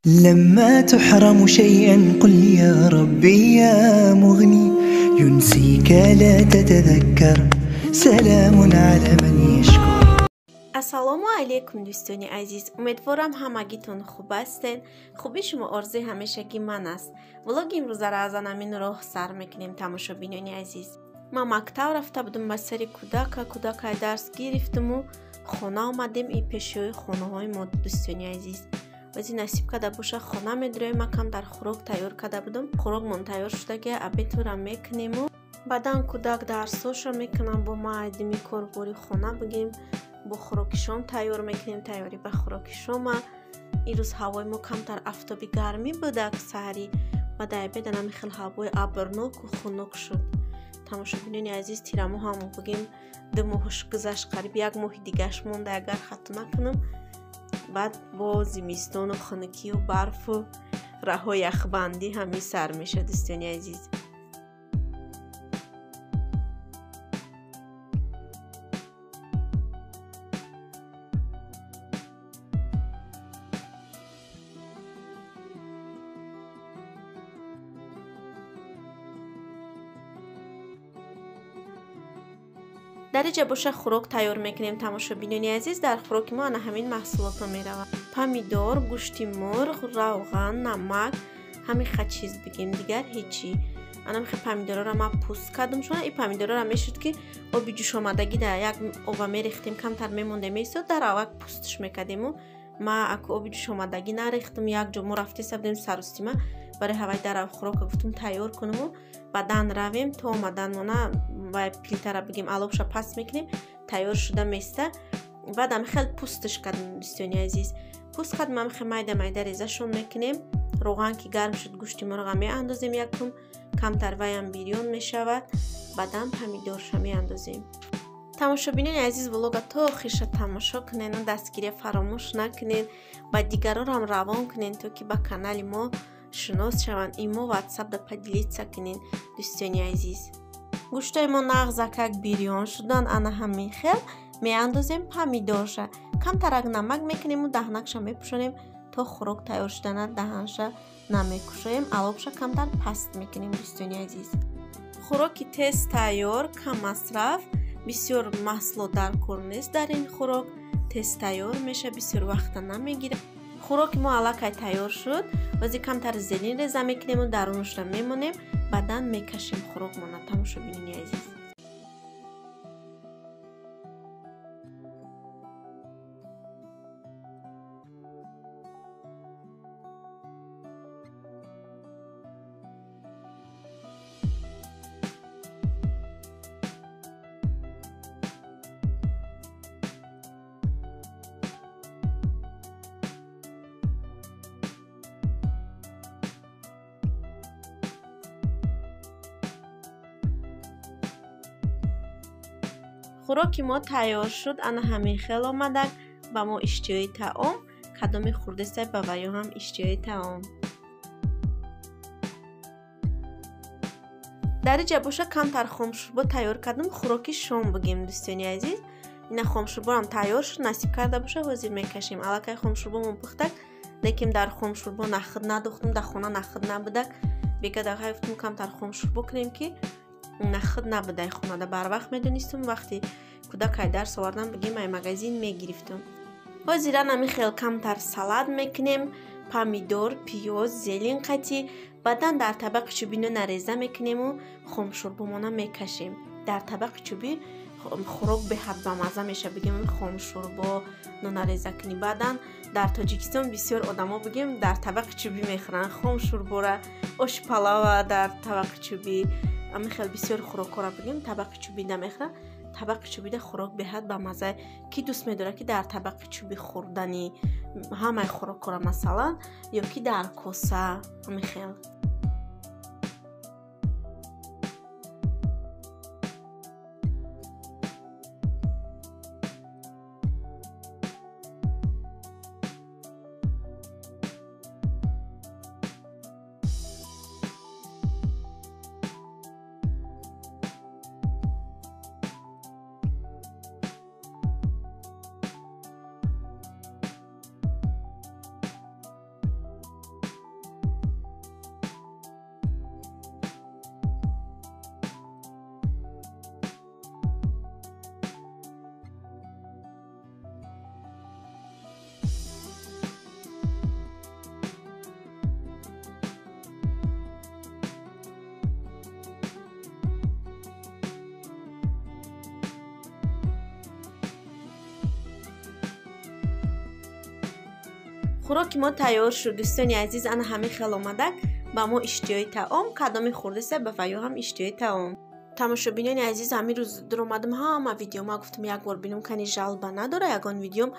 لما تحرم شيئا قل يا ربي يا مغني، ينسيك لا تتذكر، سلام على من يشكر. ассалому алейкум дӯстони азиз, умедворам ҳамагитон хуб ҳастен. хуби шумо орзуи ҳамешагӣ ман аст. влоги имрӯзаро аз анамин роҳ сар мекунем. тамошобинони азиз, ман мактаб рафта будам ба сари кӯдакай дарс гирифтуму хона омадем. ин пешиҳои хонаҳои мо дӯстони азиз. баъзе насиб карда боша хона медуроем. ман камтар хӯрок тайёр карда будам. хӯрокмон тайёр шудагия обедро мекунему. баъдан кӯдак дарсошро мекунам. бо ма айдими корбори хона бигем. бо хӯроки шом тайёр мекунем. тайёрӣ ба хӯроки шома. имрӯз ҳавои мо камтар афтоби гармӣ будак саҳари. баъд обед нами хел ҳавои абрноку хунук шуд. тамошобинони азиз, тирамо ҳам бигем 2 моҳш гузашт, қариб 1 моҳи дигаш монда агар хатм накунам. баъд бо зимистону хунукию барфу раҳо яхбандӣ ҳамин сар мешад дӯстони азиз. дар инҷа боша хӯрок тайёр мекунем. тамошобинони азиз, дар хӯроки мо ана ҳамин маҳсулотҳо меравад. помидор, гӯшти мурғ, равған, намак, ҳамин ха чиз бигем, дигар ҳечи. ана михе помидорро ман пӯст кардам. чун ин помидорро мешуд ки оби ҷӯшомадагӣ дар як оба мерехтем, камтар мемонде месод, дар аввак пӯстш мекардему. ма аку оби ҷӯшомадагӣ нарехтам. як ҷо мо рафтеса будем сарустима барои ҳаваи дар хӯрока гуфтум тайёр кунаму баъдан равем то омадан мона ва плитара бигем алобша пас мекунем. тайёр шуда места. баъдам хел пӯстш кардам дӯстони азиз. пӯст кардам михе майда майда резашон мекунем. роған ки гарм шуд, гӯшти мурға меандозем якум, камтар ваям бирён мешавад. баъдан помидорша меандозем. тамошобинони азиз, влога то охирша тамошо кунед, дастгирия фаромӯш накунед, ба дигаронам равон кунед то ки ба канали мо шинос шаванд. имо ватсап да поделиться кунед дӯстони азиз. гӯштои мо нағзакак бирён шудан. ана ҳамин хел меандозем помидорша. камтарак намак мекунему, даҳнакша мепӯшонем то хӯрок тайёр шудана даҳанша намекушоем. алобша камтар паст мекунем дӯстони азиз. хӯроки тез тайёр, камасраф, бисёр маҳсулот дар кор нест. дар ин хӯрок тез тайёр меша, бисёр вақта намегирад. хӯроки мо аллакай тайёр шуд. баъзе камтар зелин реза мекунему, дарунашро мемонем, баъдан мекашем хӯрокмона. тамошобинони азиз, хӯроки мо тайёр шуд. ана ҳамин хел омадак. ба мо иштиёи таом. кадоми хурдесай ба ваё ҳам иштиёи таом. дар инҷа боша камтар хомшурбо тайёр кардам. хӯроки шом бигем дӯстони азиз. ина хомшурбоам тайёр шуд. насиб карда боша ҳозир мекашем. аллакай хомшурбомон пухтак, лекин дар хомшурбо нахид надохтам. дар хона нахид набудак. бегадаҳай гуфтам камтар хомшурбо кунем ки нахид набудай хонада. барвақт медонистам вақти кӯдакай дарс овардан бигем ай магазин мегирифтам. ҳозира нами хел камтар салат мекунем. помидор, пиёз, зелин қатӣ. баъдан дар табақи чӯбӣ нуна реза мекунему хомшурбомона мекашем. дар табақи чӯбӣ хӯрок беҳад бамаза меша. бигем хомшурбо нуна реза кунӣ. баъдан дар тоҷикистон бисёр одамо бигем дар табақи чӯбӣ мехӯранд хомшурбора, оши палава дар табақи чӯбӣ. ами хел бисёр хӯрокҳоро бигем табақи чӯбида мехӯранд. табақи чӯбида хӯрок беҳад бамаза. ки дӯст медорад ки дар табақи чӯбӣ хӯрдани ҳамаи хӯрокҳоро масалан ё ки дар коса. ами хел خوراکی ما تیار شد دوستانی عزیز. انا همه خیلی آمدک با ما اشتیای تعام کدام خورده سه به ویو هم اشتیای تعام. تماشابینان عزیز همین روز در اومدم ما ویدیو ما گفتم یک بار ببینم کنی جلبه نداره. یگان ویدیوم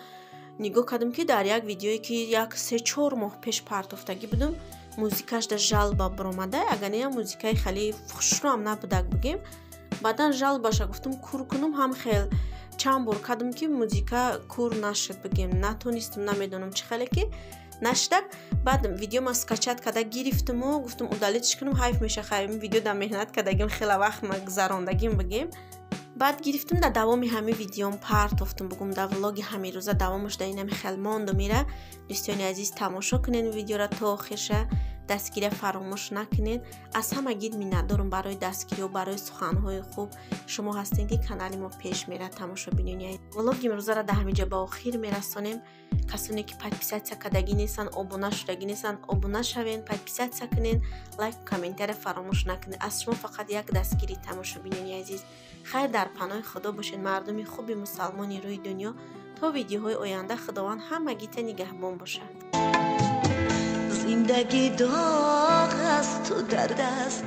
نگاه کردم که در یک ویدیویی که یک 3-4 ماه پیش پرتافتگی بودم موزیکاش در جلبه برآمده. اگر نه موزیکای خیلی خوشرو هم نبودک بگیم. بعدن جلبش گفتم کور کنم هم خیلی چند بار کردم که موزیکا کور نشد بگیم. نتونستم نمیدونم چه خیلی که نشدک. بعد ویدیو ما اسکچت کرده گرفتم و گفتم ادالیتش کنم حیف میشه خیلی ویدیو در مهنت کردگیم خیلی وقت مگذراندگیم بگیم. بعد گرفتم در دوام همه ویدیوم پرتافتم بگم در ولاگ همین روزا دوامش در اینم خیلی ماند و میره. دوستان عزیز تماشا کنین ویدیو را تا آخرش دستگیری فراموش نکنین. از همه گید می‌ندارم برای دستگیری و برای سخن‌های خوب شما هستین که کانال ما پیش میره. تماشا بینید ولاگ امروز را در همینجا به آخر میرسونیم. کسانی که پادپیساتسیا کردگی نیستن آبونه شدگی نیستن آبونه شوین پادپیساتسیا کنین لایک کامنت را فراموش نکنین. از شما فقط یک دستگیری. تماشا بینید عزیز خیر در پناه خدا باشین مردم خوبی مسلمانی روی دنیا. تا ویدیوهای آینده خداوند همگیت نگهبان باشه. زندگی داغ است تو درد است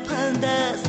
پند است